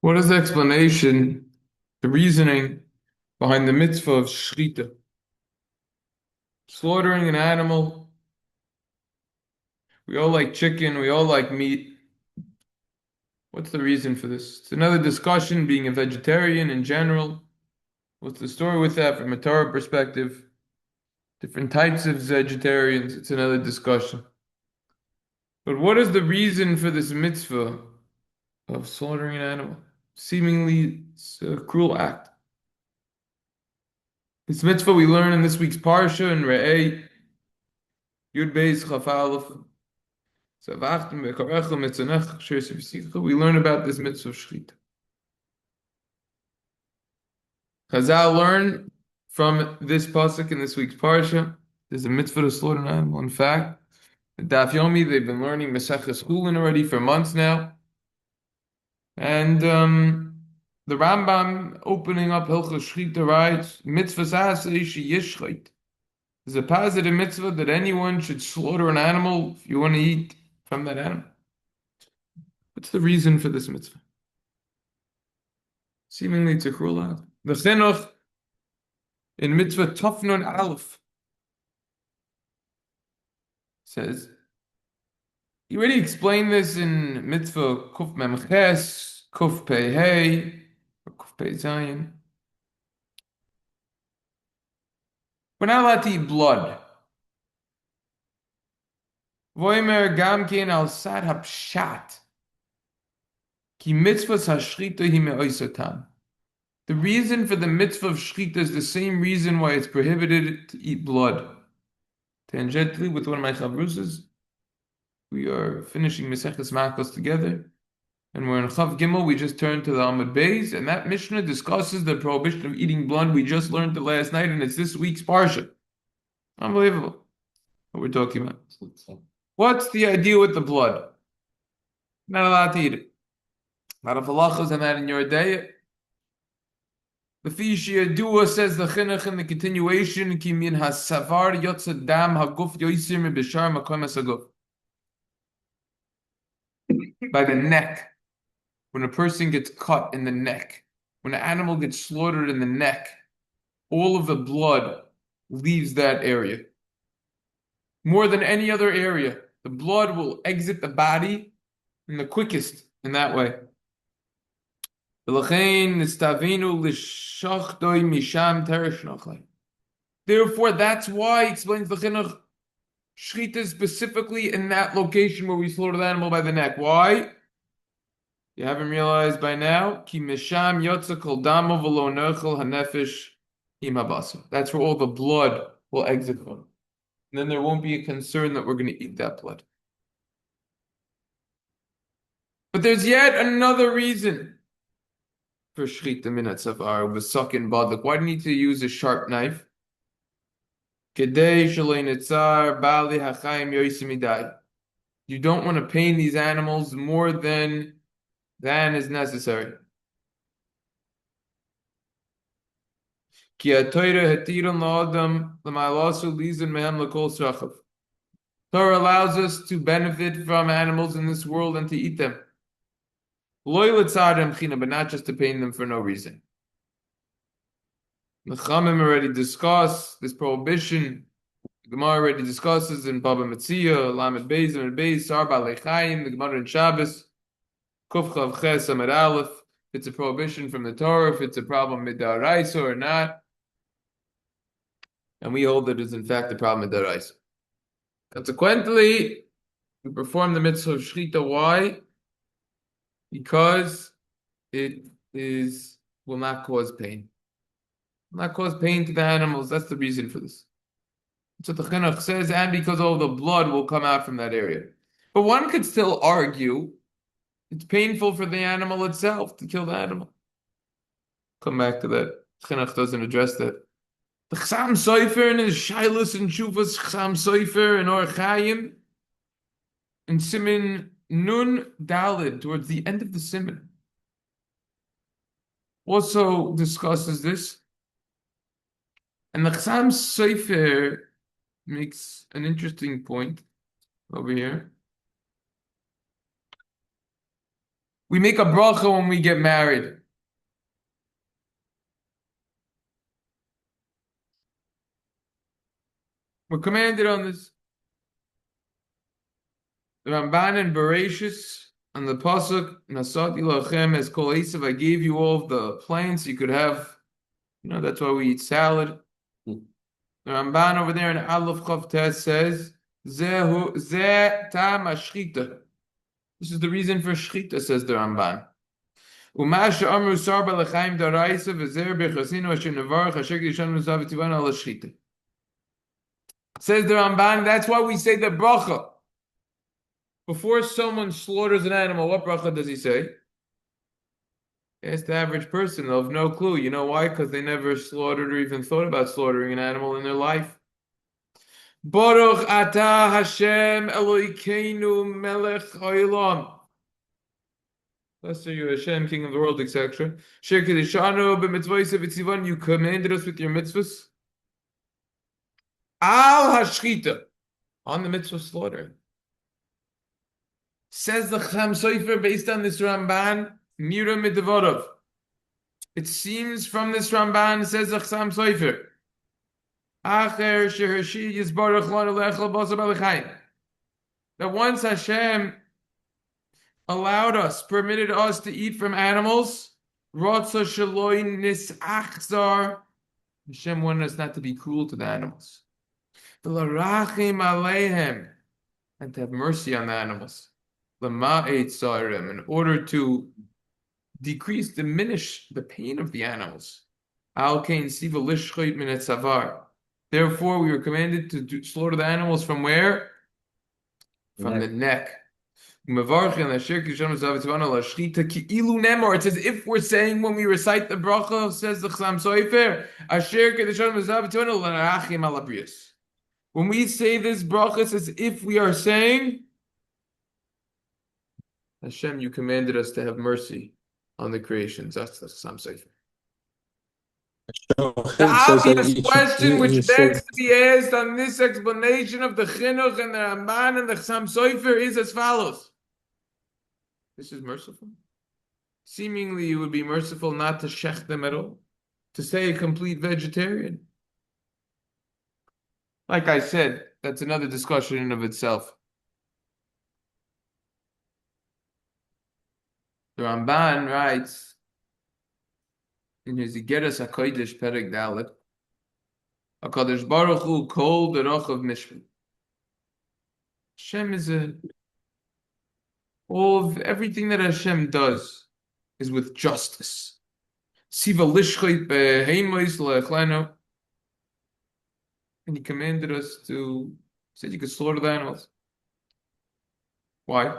What is the explanation, the reasoning behind the mitzvah of shechita? Slaughtering an animal. We all like chicken, we all like meat. What's the reason for this? It's another discussion, being a vegetarian in general. What's the story with that from a Torah perspective? Different types of vegetarians, it's another discussion. But what is the reason for this mitzvah of slaughtering an animal? Seemingly, it's a cruel act. This mitzvah we learn in this week's Parsha in Re'ah, Yud Beis Chaf Aleph. We learn about this mitzvah of shechita. Chazal learn from this pasuk in this week's parsha. There's a mitzvah to slaughter an animal. In fact, the Daf Yomi, they've been learning Maseches Chulin already for months now, and the Rambam opening up Hilchos Shechita writes, "Mitzvah sasei sheyishchait." There's a positive mitzvah that anyone should slaughter an animal if you want to eat from that animal. What's the reason for this mitzvah? Seemingly it's a cruel act. The chinuch in mitzvah Tafnun Aleph says, you already explained this in mitzvah Kuf Mem Ches, Kuf Pei Hey, or Kuf Pei Zayin. We're not allowed to eat blood. Voimer Gamkein al Sad Hapshat. Ki mitzvah hashchita hi me'oisatan. The reason for the mitzvah of shechita is the same reason why it's prohibited to eat blood. Tangentially, with one of my chavrusas, we are finishing Maseches Makos together, and we're in Chav Gimel. We just turned to the Amud Beis, and that Mishnah discusses the prohibition of eating blood. We just learned it last night, and it's this week's parsha. Unbelievable what we're talking about. What's the idea with the blood? Not allowed to eat it. A lot of halachas on that in your day. The Fishia Dua says the chinuch in the continuation, ki min hasavar yotza dam haguf yoisir mi bishar makom esaguf. By the neck. When a person gets cut in the neck, when an animal gets slaughtered in the neck, all of the blood leaves that area. More than any other area, the blood will exit the body in the quickest in that way. Therefore, that's why, explains the chinuch, shechita specifically in that location where we slaughter the animal by the neck. Why? You haven't realized by now? Ki misham yotza kol damo v'lo nechel hanefesh im habasar. That's where all the blood will exit from. And then there won't be a concern that we're going to eat that blood. But there's yet another reason for shechita minat safar v'sakin badak. Why do you need to use a sharp knife? Kedei shalei nitzar bali hachayim yoisimidai. You don't want to pain these animals more than is necessary. Torah allows us to benefit from animals in this world and to eat them. But not just to pain them for no reason. The Chamim already discussed this prohibition. The Gemara already discusses in Baba Metzia, Lamed Beis, Lamed Beis, Sarba Lechaim, the Gemara in Shabbos, Kuf Chav Ches Amid Aleph. If it's a prohibition from the Torah, if it's a problem midaraisa or not. And we hold that it's in fact a problem midaraisa. Consequently, we perform the mitzvah of shechita. Why? Because it will not cause pain. Will not cause pain to the animals. That's the reason for this. That's what the chinuch says, and because all the blood will come out from that area. But one could still argue it's painful for the animal itself to kill the animal. Come back to that. Chinuch doesn't address that. The Chsam Sofer in his Shailus and Shuvas Chsam Sofer in Or Chaim in Simin Nun Dalid towards the end of the Simin also discusses this. And the Chsam Sofer makes an interesting point over here. We make a bracha when we get married. We're commanded on this. The Ramban and Bereshis on the pasuk Nasati lachem es kol esav. I gave you all of the plants you could have. That's why we eat salad. The Ramban over there in Aleph Chav Tes says Zehu Ze Tam Ashchita. This is the reason for shchita, says the Ramban. Umasha Amru Sarba Lechaim Daraisa V'Zer Bechasinu Asher Nevarach Asher Kedishan Muzav Tivan Al Shchita. Says the Ramban. That's why we say the bracha. Before someone slaughters an animal, what bracha does he say? Ask the average person, they'll have no clue. You know why? Because they never slaughtered or even thought about slaughtering an animal in their life. Baruch atah Hashem Elokeinu melech haolam. Blessed are you, Hashem, King of the world, etc. Sher kedishanu b'mitzvos v'tzivan. You commanded us with your mitzvahs. Al hashchita, on the mitzvah slaughtering. Says the Chaim Sofer, based on this Ramban, Mira Midvorov. It seems from this Ramban, says the Chaim Sofer, that once Hashem allowed us, permitted us to eat from animals, Hashem wanted us not to be cruel to the animals, and to have mercy on the animals. In order to diminish the pain of the animals. Therefore, we were commanded to slaughter the animals from where? From the neck. It says if we're saying when we recite the bracha, says the Chassam Sofer, when we say this bracha, it says if we are saying, Hashem, you commanded us to have mercy on the creations. That's the Chassam Sofer. The obvious question which begs to be asked on this explanation of the Chinuch and the Ramban and the Chassam Sofer is as follows. This is merciful. Seemingly, it would be merciful not to shech them at all, to say a complete vegetarian. Like I said, that's another discussion in of itself. The Ramban writes in his Igeres HaKodesh Perek Dalet, HaKadosh Baruch Hu Kol Derach of Mishpat. Hashem is all of everything that Hashem does is with justice. Siva lishchait beheimois le'echlenu. And he commanded us said you could slaughter the animals. Why?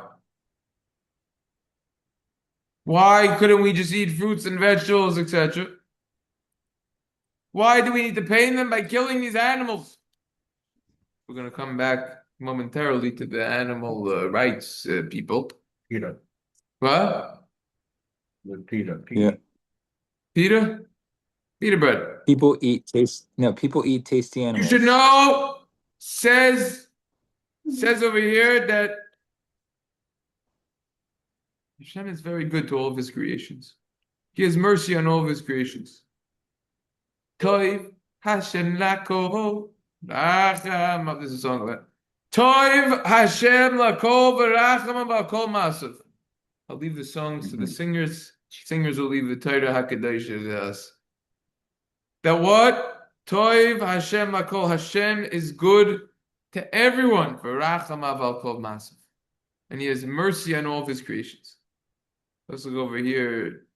Why couldn't we just eat fruits and vegetables, etc.? Why do we need to pain them by killing these animals? We're going to come back momentarily to the animal rights people. Peter. What? Peter. Yeah. Peter? Peter bread. People eat tasty animals. You should know, says over here that Hashem is very good to all of his creations. He has mercy on all of his creations. Toiv Hashem lakol racham. This is a song of it. Toiv Hashem lakol v'racham v'kol masav. I'll leave the songs to the singers. Singers will leave the Torah HaKadosh to us. That what? Toiv Hashem lakol. Hashem is good to everyone. V'racham v'kol masav. And he has mercy on all of his creations. Let's look over here.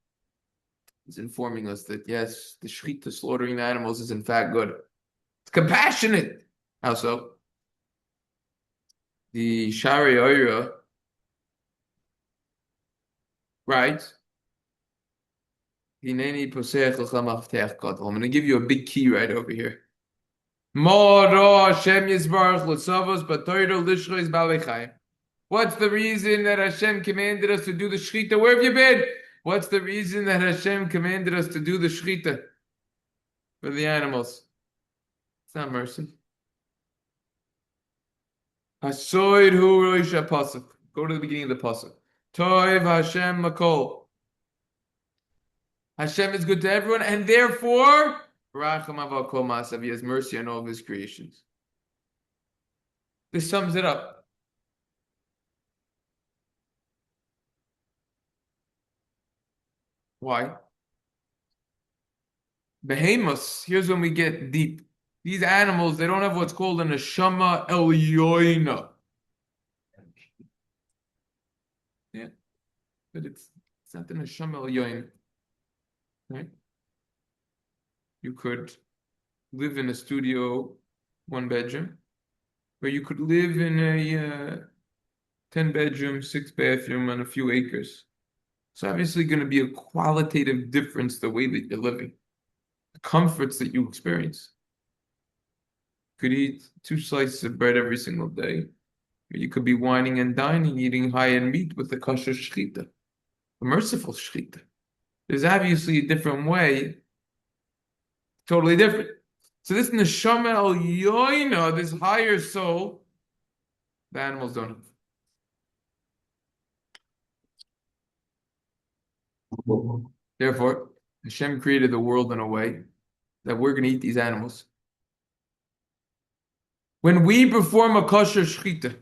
He's informing us that yes, the shechita, slaughtering the animals, is in fact good. It's compassionate. How so? The Shari Oira, right? I'm going to give you a big key right over here. What's the reason that Hashem commanded us to do the shechita? Where have you been? What's the reason that Hashem commanded us to do the shechita for the animals? It's not mercy. Go to the beginning of the pasuk. Toiv Hashem Lakol. Hashem is good to everyone, and therefore, Racham Aval Kol Maasav, He has mercy on all of His creations. This sums it up. Why? Behemoths, here's when we get deep. These animals, they don't have what's called an neshama elyoina. Yeah, but it's not an neshama elyoina, right? You could live in a studio, one bedroom, or you could live in a 10-bedroom, 6-bathroom on a few acres. It's obviously going to be a qualitative difference the way that you're living, the comforts that you experience. You could eat 2 slices of bread every single day. You could be wining and dining, eating high-end meat with a kosher shechita, a merciful shechita. There's obviously a different way, totally different. So this neshama el yoina, this higher soul, the animals don't have. Therefore, Hashem created the world in a way that we're going to eat these animals. When we perform a kosher shechita,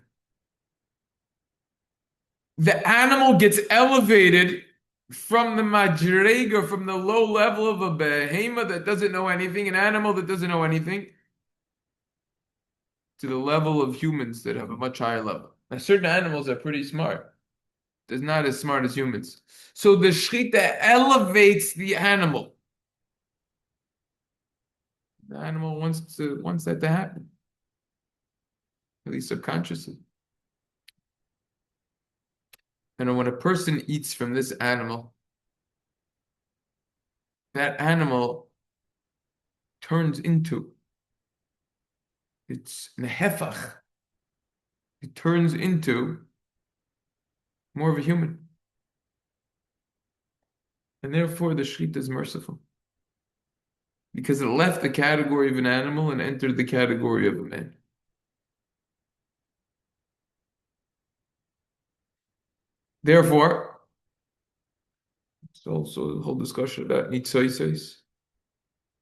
the animal gets elevated from the madrega, from the low level of a behemoth that doesn't know anything, an animal that doesn't know anything, to the level of humans that have a much higher level. Now, certain animals are pretty smart. They're not as smart as humans. So the shechita elevates the animal. The animal wants that to happen, at least subconsciously. And when a person eats from this animal, that animal turns into, it's nehefach. It turns into more of a human. And therefore the shechita is merciful. Because it left the category of an animal and entered the category of a man. Therefore, it's also a whole discussion about nitzoisos.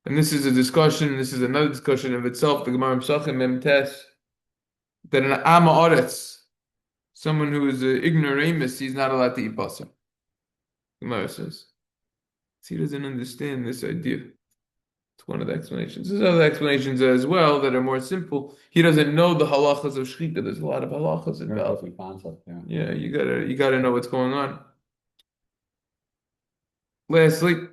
And this is another discussion of itself, the Gemara Pesachim Memtes, that an Am Haaretz, someone who is an ignoramus, he's not allowed to eat basar. Gemara says. So he doesn't understand this idea. It's one of the explanations. There's other explanations as well that are more simple. He doesn't know the halachas of shechita. There's a lot of halachas involved. Yeah, you gotta know what's going on. Lastly,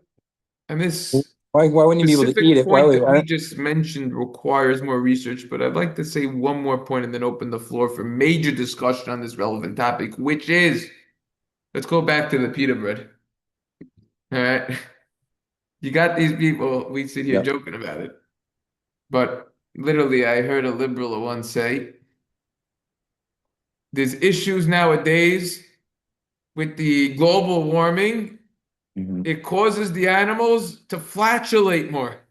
and this Why wouldn't you be able to eat it? point that we just mentioned requires more research, but I'd like to say one more point and then open the floor for major discussion on this relevant topic, which is, let's go back to the pita bread. All right. You got these people, we sit here joking about it. But literally, I heard a liberal once say, there's issues nowadays with the global warming. Mhm. It causes the animals to flatulate more.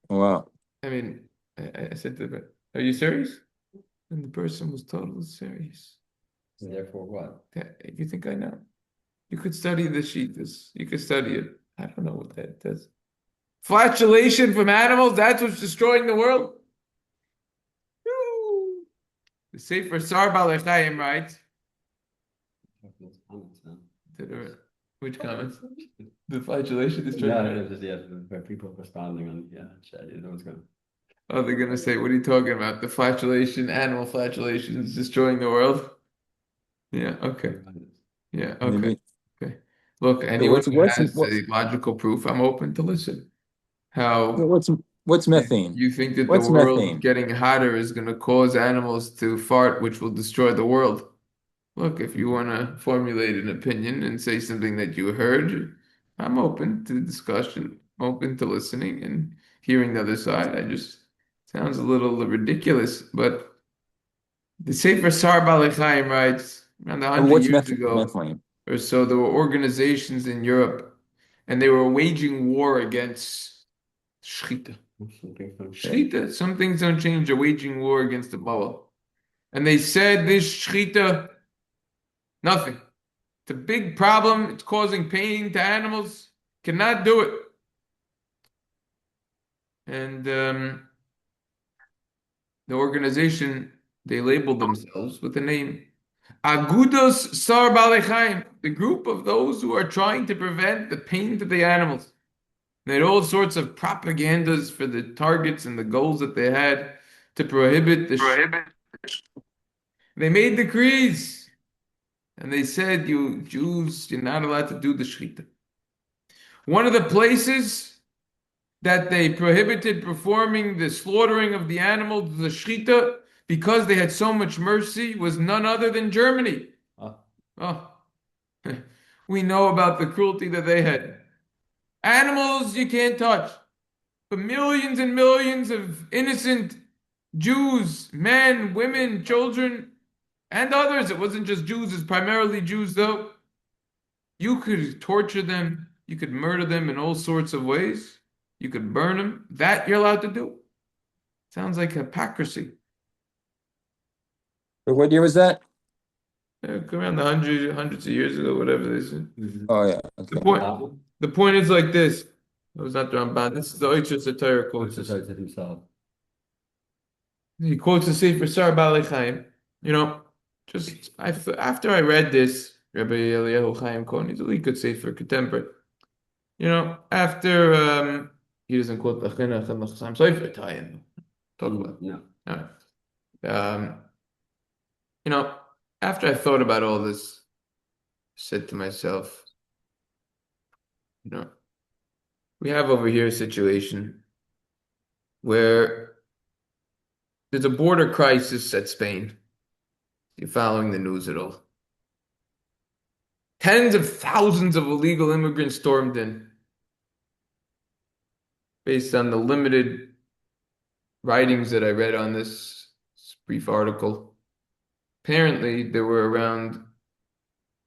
Wow. I mean, I said to them, are you serious? And the person was totally serious. Therefore what? You think I know? You could study the sheetas. You could study it. I don't know what that does. Flatulation from animals, that's what's destroying the world? The Sefer Sar Balei Chaim writes. Which comments? The flatulation is Yeah, people responding on chat. You know what's going. Oh, they're gonna say, what are you talking about? The flatulation, animal flatulation is destroying the world? Yeah, okay. Yeah, okay. Maybe. Okay. Look, anyone who has what's a logical proof, I'm open to listen. How what's methane? you think that What's the world methane? getting hotter is going to cause animals to fart, which will destroy the world? Look, if you want to formulate an opinion and say something that you heard, I'm open to discussion, open to listening and hearing the other side. I just sounds a little ridiculous, but the Sefer Sar Balei Chaim writes around 100 What's years ago methane? or so, there were organizations in Europe, and they were waging war against shechita. Shechita, some things don't change. They're waging war against the Baal. And they said this shechita, nothing. It's a big problem. It's causing pain to animals. Cannot do it. And the organization, they labeled themselves with the name Agudos Sar Balei Chaim, the group of those who are trying to prevent the pain to the animals. They had all sorts of propagandas for the targets and the goals that they had to prohibit They made decrees, and they said, "You Jews, you're not allowed to do the shechita." One of the places that they prohibited performing the slaughtering of the animals, the shechita, because they had so much mercy, was none other than Germany. Ah, Oh, we know about the cruelty that they had. Animals you can't touch, but millions and millions of innocent Jews, men, women, children, and others. It wasn't just Jews, it's primarily Jews, though. You could torture them, you could murder them in all sorts of ways, you could burn them. That you're allowed to do. Sounds like hypocrisy. But what year was that? Around hundreds of years ago, whatever they said. Oh, yeah. The Okay. point, the point is like this. It was not the Ramban. This is the Oitzer Satire quotes. Quotes it himself. He quotes the Sefer Sar Balei Chaim. You know, after I read this, Rabbi Eliyahu Chaim Cohen, he's a really good Sefer, contemporary. You know, after he doesn't quote the Chinuch and the Chassam Sofer Tayim. Talk about No. all right. You know, after I thought about all this, I said to myself, you know, we have over here a situation where there's a border crisis at Spain. You're following the news at all. Tens of thousands of illegal immigrants stormed in based on the limited writings that I read on this brief article. Apparently, there were around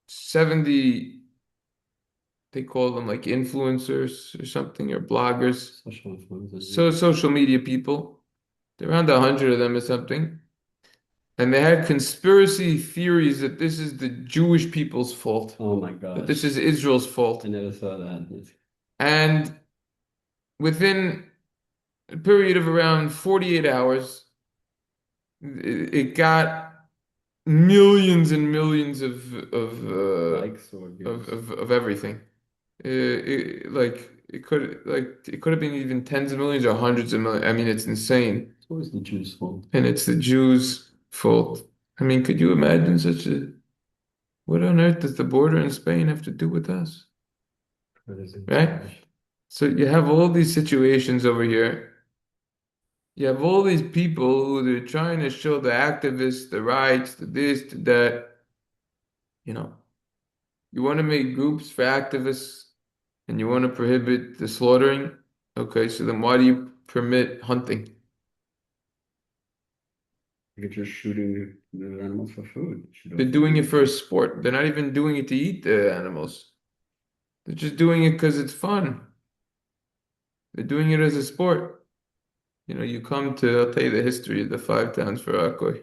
70, they call them like influencers or something, or bloggers. Social influencers. So social media people. There are around 100 of them or something. And they had conspiracy theories that this is the Jewish people's fault, Oh my that God. this is Israel's fault. I never saw that. And within a period of around 48 hours, it got millions and millions of Likes or views. of everything. It could have been even tens of millions or hundreds of millions. I mean, it's insane. It's always the Jews' fault. And it's the Jews' fault. I mean, could you imagine what on earth does the border in Spain have to do with us? Right? So you have all these situations over here. You have all these people who they're trying to show the activists, the rights, the this, the that. You know, you want to make groups for activists and you want to prohibit the slaughtering. Okay, so then why do you permit hunting? You're just shooting the animals for food. They're doing it for a sport. They're not even doing it to eat the animals. They're just doing it because it's fun. They're doing it as a sport. You know, I'll tell you the history of the 5 towns for Akkoy.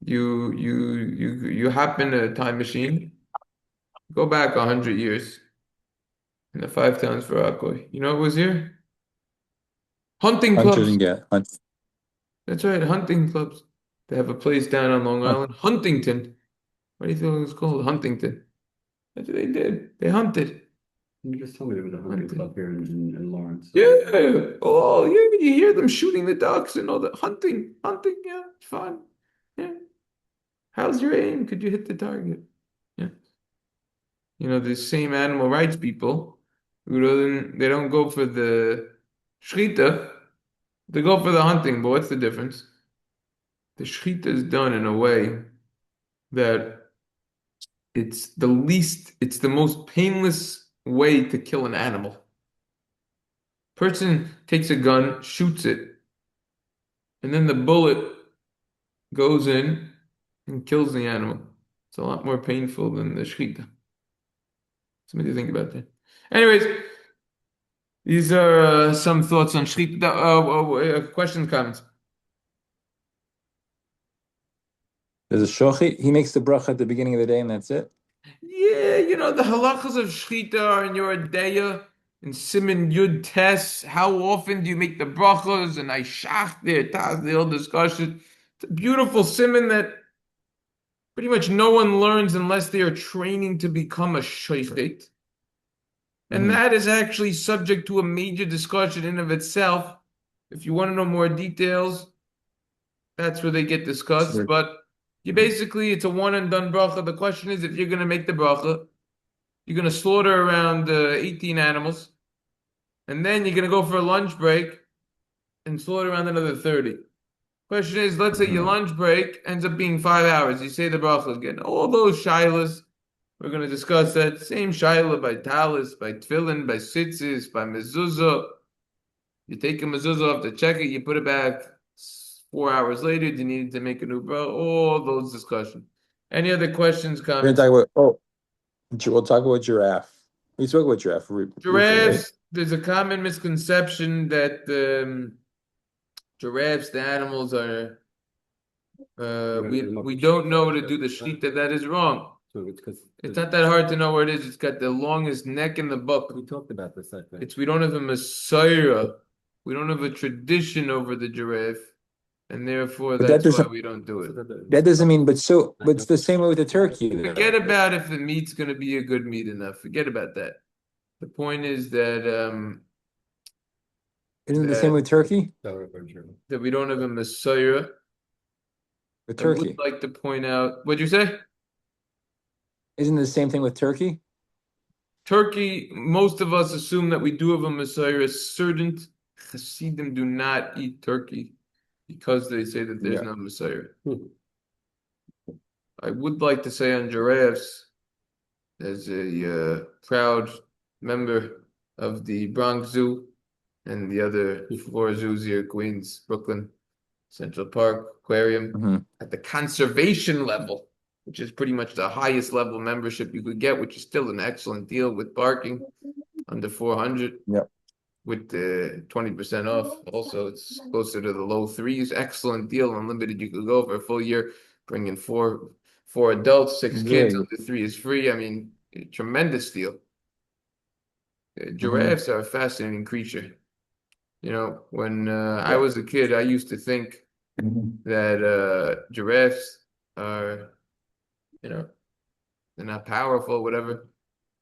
You hop in a time machine, go back 100 years in the 5 towns for Akkoy. You know what was here? Hunting Hunters clubs. and get hunt. That's right, hunting clubs. They have a place down on Long Island, Huntington. What do you think it's called? Huntington. That's what they did. They hunted. You just told me there was a hunting club here in Lawrence. Yeah. Oh, yeah. You hear them shooting the ducks and all that. Hunting. Yeah, it's fun. Yeah. How's your aim? Could you hit the target? Yeah. You know, the same animal rights people they don't go for the shechita, they go for the hunting. But what's the difference? The shechita is done in a way that it's the most painless way to kill an animal. Person takes a gun, shoots it, and then the bullet goes in and kills the animal. It's a lot more painful than the shechita. Something to think about that. Anyways, these are some thoughts on shechita. Questions, comments? There's a shochi. He makes the bracha at the beginning of the day, and that's it. Yeah. Yeah, you know, the halachas of shchita are in your deya in Siman Yud Tes. How often do you make the brachas and I shach there, taz, the whole discussion. It's a beautiful siman that pretty much no one learns unless they are training to become a shochet. And that is actually subject to a major discussion in of itself. If you want to know more details, that's where they get discussed. Sure. But you basically, it's a one and done bracha. The question is, if you're going to make the bracha, you're going to slaughter around 18 animals, and then you're going to go for a lunch break and slaughter around another 30. Question is, let's say your lunch break ends up being 5 hours. You say the bracha again. All those shilas, we're going to discuss that. Same shilah by talis, by tefillin, by tzitzis, by mezuzah. You take a mezuzah off the check it, you put it back 4 hours later. Do you need to make a new bracha? All those discussions. Any other questions, We're gonna comments? talk about we'll talk about giraffe. We spoke about giraffe briefly, right? Giraffes, there's a common misconception that giraffes, the animals are we don't know to do the shechita. That is wrong. So it's because It's not that hard to know where it is. It's got the longest neck in the book. we talked about this, I think. It's we don't have a messiah. We don't have a tradition over the giraffe, and therefore But that that's why doesn't we don't do it. that doesn't mean but it's the same way with the turkey. though. Forget about if the meat's going to be a good meat enough. Forget about that. The point is that Isn't it the same with turkey? that we don't have a messiah. With I would turkey. like to point out, what'd you say? Isn't it the same thing with turkey? Turkey, most of us assume that we do have a Messiah. Certain Hasidim do not eat turkey because they say that there's Yeah. no Messiah. I would like to say on giraffes, as a proud member of the Bronx Zoo and the other 4 zoos here, Queens, Brooklyn, Central Park, Aquarium, at the conservation level, which is pretty much the highest level membership you could get, which is still an excellent deal with parking under 400. Yep. With the 20% off. Also, it's closer to the low threes. Excellent deal, unlimited. You could go for a full year, bring in four adults, 6 kids. Yeah. Under 3 is free. I mean, tremendous deal. Giraffes are a fascinating creature. You know, when I was a kid, I used to think that giraffes are, you know, they're not powerful, whatever.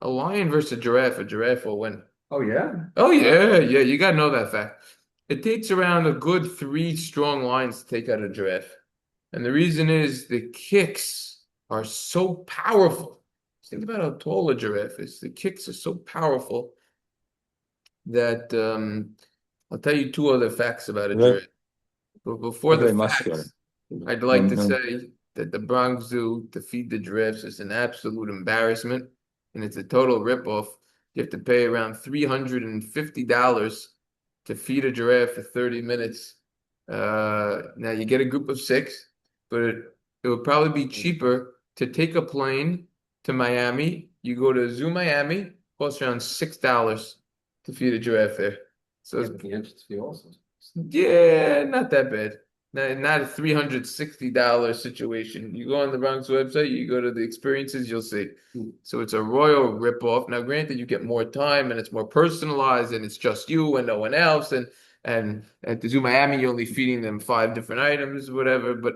A lion versus a giraffe will win. Oh yeah? Oh yeah, you gotta know that fact. It takes around a good 3 strong lions to take out a giraffe. And the reason is the kicks are so powerful. Think about how tall a giraffe is. The kicks are so powerful that I'll tell you 2 other facts about a giraffe. But before the Very muscular. facts, I'd like to Mhm. say that the Bronx Zoo to feed the giraffes is an absolute embarrassment, and it's a total ripoff. You have to pay around $350 to feed a giraffe for 30 minutes. Now you get a group of 6, but it would probably be cheaper to take a plane to Miami. You go to Zoo Miami, costs around $6 to feed a giraffe there. So Yeah, it's but the entrance fee also. yeah, not that bad. Not a $360 situation. You go on the Bronx website, you go to the experiences, you'll see. So it's a royal ripoff. Now, granted, you get more time and it's more personalized and it's just you and no one else. And at the Zoo Miami, you're only feeding them 5 different items, whatever. But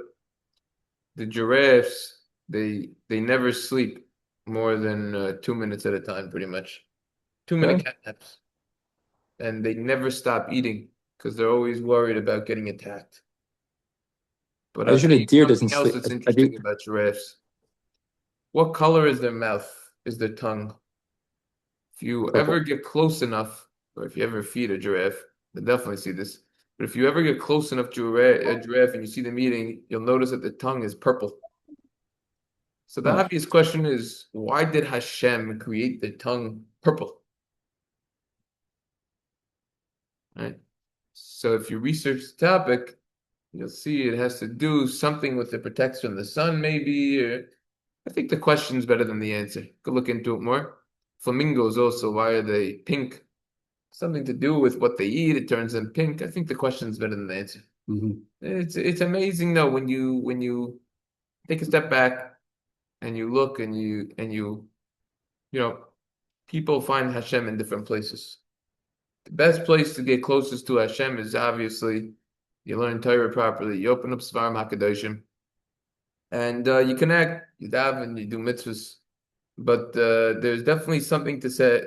the giraffes, they never sleep more than 2 minutes at a time, pretty much. 2-minute cat naps. And they never stop eating because they're always worried about getting attacked. But I'll tell Usually you deer something doesn't else sleep. that's interesting about giraffes. What color is their mouth? Is their tongue? If you ever get close enough, or if you ever feed a giraffe, you'll definitely see this. But if you ever get close enough to a giraffe and you see them eating, you'll notice that the tongue is purple. So the obvious question is, why did Hashem create the tongue purple? Right? So if you research the topic, you'll see it has to do something with the protection of the sun, maybe. Or I think the question's better than the answer. Go look into it more. Flamingos also, why are they pink? Something to do with what they eat. It turns them pink. I think the question's better than the answer. It's amazing though when you take a step back and you look and you people find Hashem in different places. The best place to get closest to Hashem is obviously you learn Torah properly, you open up Svarim HaKadoshim, and you connect, you daven, you do mitzvahs. But there's definitely something to say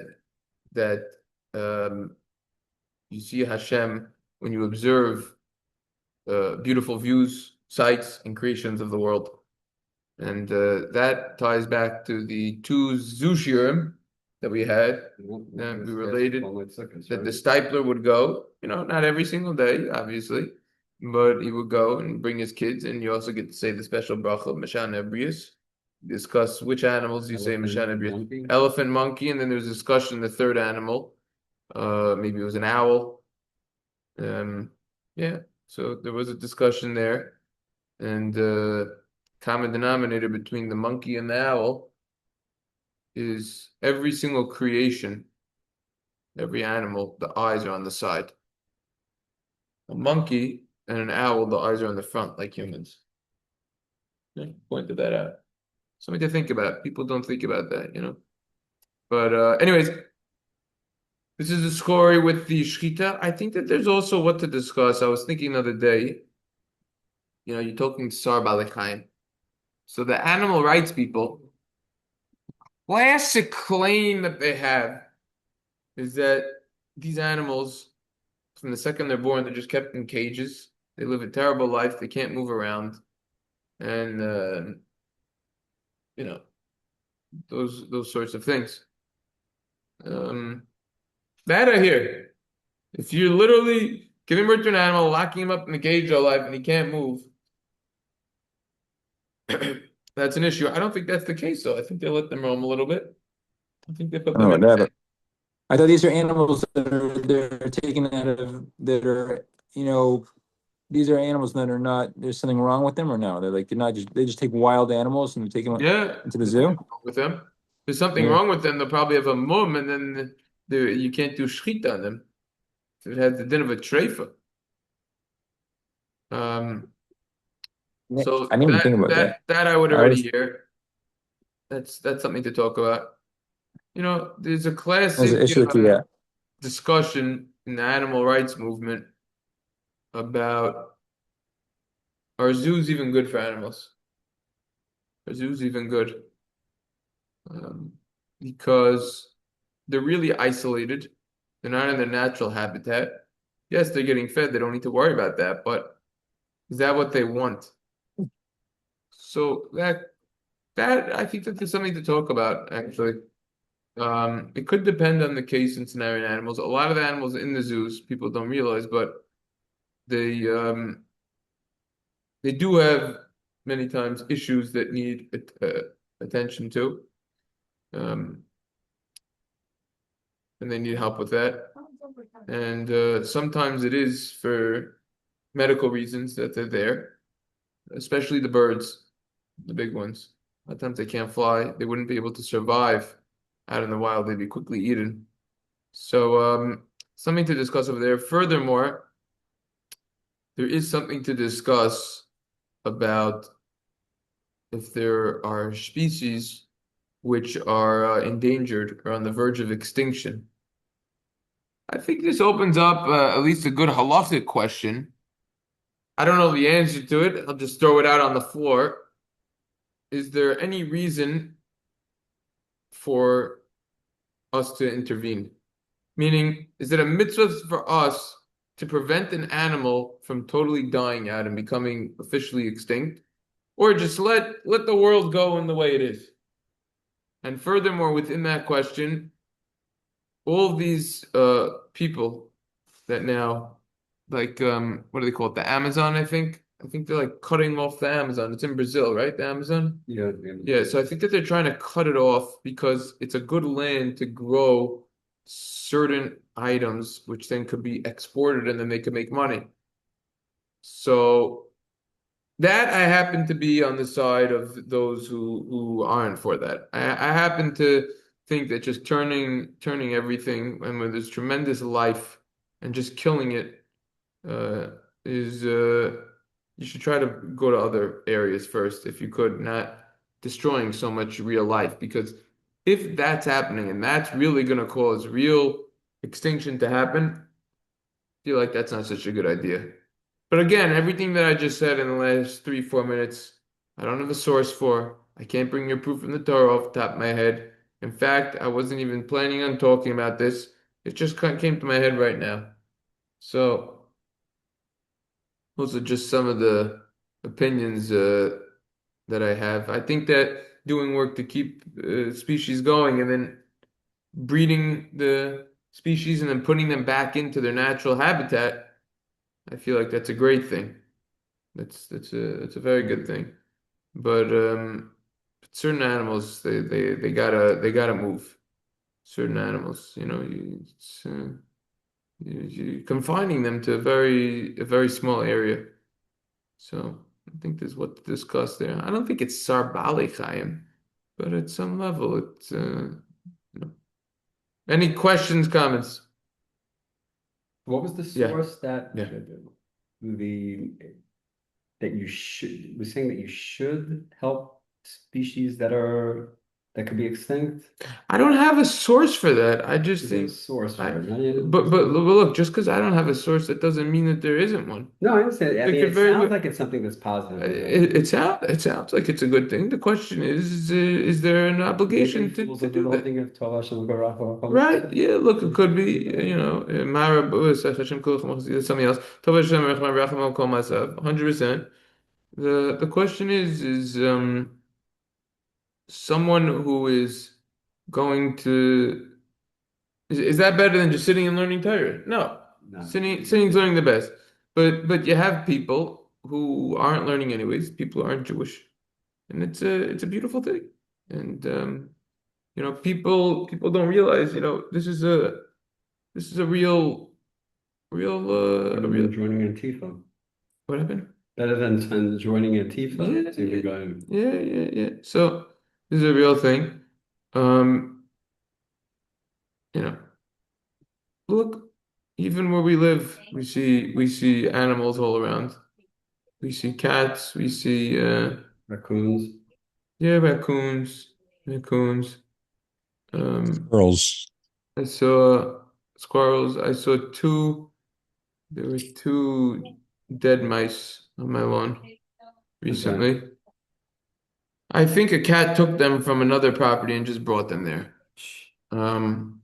that um, you see Hashem when you observe beautiful views, sights, and creations of the world. And that ties back to the two Zushirim that we had, that we related, that the stipler would go, not every single day, obviously, but he would go and bring his kids, and you also get to say the special bracha of Mashana Ebrius, discuss which animals you say Mashana Ebrius. Elephant, monkey, and then there was a discussion, the third animal, maybe it was an owl. Yeah, so there was a discussion there, and common denominator between the monkey and the owl is every single creation, every animal, the eyes are on the side. A monkey and an owl, the eyes are on the front, like humans. Yeah, pointed that out. Something to think about. People don't think about that. But anyways, this is the story with the shchita. I think that there's also what to discuss. I was thinking the other day, you're talking Sar Balechayim. So the animal rights people, classic claim that they have is that these animals, from the second they're born, they're just kept in cages. They live a terrible life. They can't move around. And, those sorts of things. That I hear. If you're literally giving birth to an animal, locking him up in a cage all life, and he can't move, that's an issue. I don't think that's the case, though. I think they let them roam a little bit. I think they put them in. I thought these are animals they're taken out of these are animals that are not. There's something wrong with them, or no? They're not just. They just take wild animals and take them into the zoo. With them, there's something wrong with them. They'll probably have a mum, and then you can't do shchita on them. So it has the din of a treifa. So I didn't even think about that. That I would already hear. That's something to talk about. There's a classic discussion in the animal rights movement about, are zoos even good for animals? Are zoos even good? Because they're really isolated. They're not in their natural habitat. Yes, they're getting fed. They don't need to worry about that. But is that what they want? So that I think that there's something to talk about, actually. It could depend on the case and scenario in animals. A lot of the animals in the zoos, people don't realize, but they do have many times issues that need attention to, and they need help with that. And sometimes it is for medical reasons that they're there, especially the birds, the big ones. A lot of times they can't fly. They wouldn't be able to survive out in the wild. They'd be quickly eaten. So something to discuss over there. Furthermore, there is something to discuss about if there are species which are endangered or on the verge of extinction. I think this opens up at least a good halachic question. I don't know the answer to it. I'll just throw it out on the floor. Is there any reason for us to intervene? Meaning, is it a mitzvah for us to prevent an animal from totally dying out and becoming officially extinct? Or just let the world go in the way it is? And furthermore, within that question, all of these people that now, like, what do they call it? The Amazon, I think. I think they're like cutting off the Amazon. It's in Brazil, right? The Amazon? Yeah. Yeah, so I think that they're trying to cut it off because it's a good land to grow certain items, which then could be exported and then they could make money. So that I happen to be on the side of those who aren't for that. I happen to think that just turning everything, and where there's tremendous life, and just killing it is you should try to go to other areas first if you could, not destroying so much real life, because if that's happening and that's really going to cause real extinction to happen, I feel like that's not such a good idea. But again, everything that I just said in the last 3, 4 minutes, I don't have a source for. I can't bring your proof from the Torah off the top of my head. In fact, I wasn't even planning on talking about this. It just came to my head right now. So those are just some of the opinions that I have. I think that doing work to keep species going and then breeding the species and then putting them back into their natural habitat, I feel like that's a great thing. That's a very good thing. But certain animals they gotta move. Certain animals, you're confining them to a very small area. So I think there's what to discuss there. I don't think it's Sarbali Chaim, but at some level, it's. Any questions, comments? What was the Yeah. source that Yeah. the that you should was saying that you should help species that could be extinct? I don't have a source for that. I just Is there a think, source for I, it? No, yeah, but look, just because I don't have a source, that doesn't mean that there isn't one. no, I understand. I There mean, could it very sounds well. like it's something that's positive. It sounds like it's a good thing. The question is there an obligation to do that? Thing of Torah Shem Barach. Right? Yeah, look, it could be, Mara Hashem something else. Tov Hashem Rechman Racham Al Kol Masav, 100%. The question is someone who is going to is that better than just sitting and learning Torah? No. No. Sitting's learning the best. But you have people who aren't learning anyways, people who aren't Jewish. And it's a beautiful thing. And people don't realize, this is a Better real than joining Antifa. what happened? Better than joining Antifa. Yeah, To be going. yeah. So this is a real thing. Um, you know, look, even where we live, we see animals all around. We see cats, we see Raccoons. yeah, raccoons. Um, Girls. I saw squirrels. I saw there were two dead mice on my lawn recently. I think a cat took them from another property and just brought them there. Um,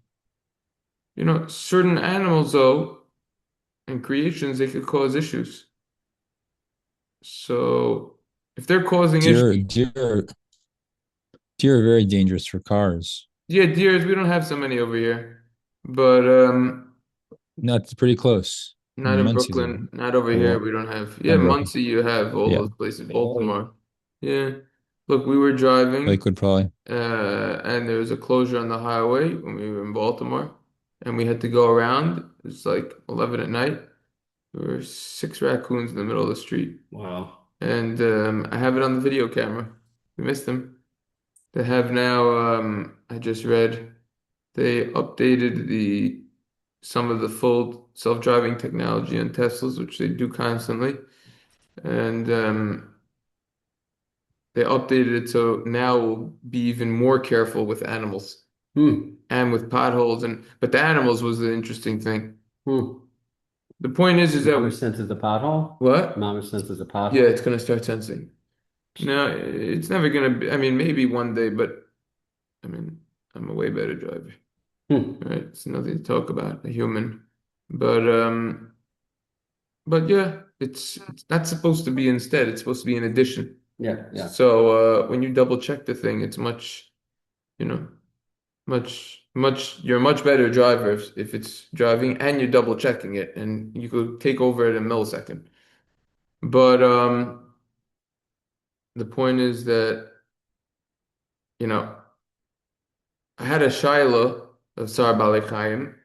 certain animals though, and creations, they could cause issues. So if they're causing issues, Deer are very dangerous for cars. yeah, deers, we don't have so many over here, but No, it's pretty close. not in Muncie, Brooklyn, not over a here. lot. We don't have. Yeah, And Brooklyn. Muncie, you have all Yeah. those places. Baltimore. Yeah. Look, we were driving, Lakewood probably. and there was a closure on the highway when we were in Baltimore, and we had to go around. It was like 11 at night. There were 6 raccoons in the middle of the street, Wow. and I have it on the video camera. We missed them. They have now. I just read they updated some of the full self-driving technology on Teslas, which they do constantly, and they updated it so now we'll be even more careful with animals and with potholes. But the animals was the interesting thing. The point is that Mama senses the pothole. what? Mama senses the pothole. Yeah, it's gonna start sensing. No, it's never gonna be. I mean, maybe one day, but I mean, I'm a way better driver. Right? It's nothing to talk about, a human. But yeah, it's not supposed to be instead, it's supposed to be in addition. Yeah. So when you double check the thing, it's much, you know, you're a much better driver if it's driving and you're double checking it and you could take over at a millisecond. But the point is that, I had a Shiloh of Sar Balei Chaim.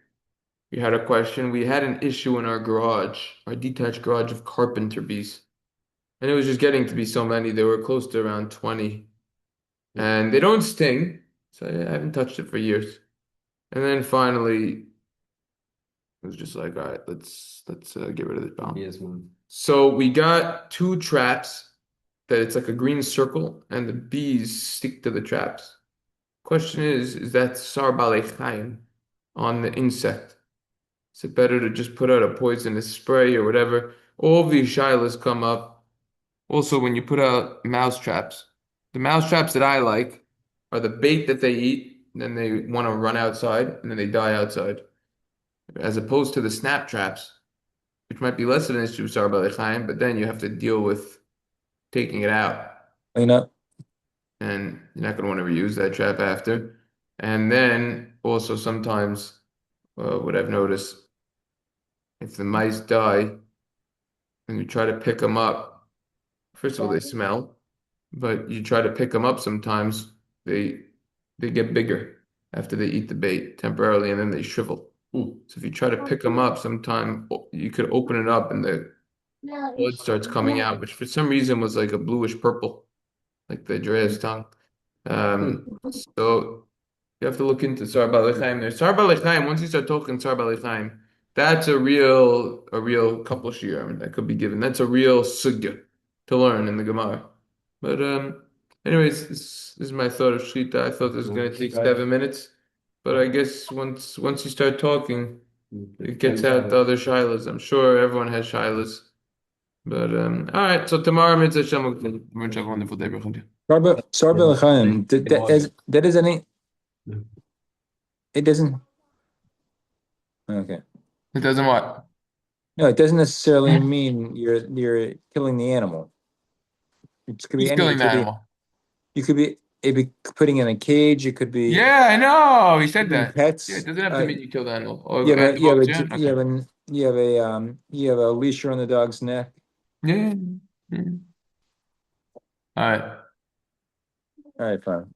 We had a question. We had an issue in our garage, our detached garage of carpenter bees. And it was just getting to be so many. They were close to around 20. And they don't sting, so I haven't touched it for years. And then finally, it was just like, all right, let's get rid of this bomb. Yes, one. So we got 2 traps that it's like a green circle, and the bees stick to the traps. Question is that Sar Balei Chaim on the insect? Is it better to just put out a poisonous spray or whatever? All of these shilas come up. Also, when you put out mouse traps, the mouse traps that I like are the bait that they eat, and then they want to run outside, and then they die outside. As opposed to the snap traps, which might be less of an issue, Sar Balei Chaim, but then you have to deal with taking it out. Clean up. And you're not going to want to reuse that trap after. And then also sometimes, what I've noticed, if the mice die and you try to pick them up, first of all, they smell, but you try to pick them up sometimes, they they get bigger after they eat the bait temporarily, and then they shrivel. So if you try to pick them up, sometime you could open it up and the blood starts coming out, which for some reason was like a bluish purple, like the giraffe's tongue. So you have to look into Sar Balei Chaim there. Sar Balei Chaim, once you start talking Sar Balei Chaim, that's a real couple shiurim that could be given. That's a real sugya to learn in the Gemara. But anyways, this is my thought of Shita. I thought this was going to take 7 minutes, but I guess once you start talking, it gets out the other shilas. I'm sure everyone has shilas. But all right, so tomorrow, Mitzvah Shem, we're going to have a wonderful day. Sarba L'chaim, that is any, it doesn't, okay. It doesn't what? No, it doesn't necessarily mean you're killing the animal. It could be Who's any, killing it the could be, animal? you could be, it'd be putting in a cage, it could be Yeah, I know. He said even that. pets. Yeah, it doesn't have to mean you kill the animal. Or Yeah, and but yeah, dogs, but yeah? you Okay. have you have a leash around the dog's neck. Yeah. Yeah. All right. All right, fine.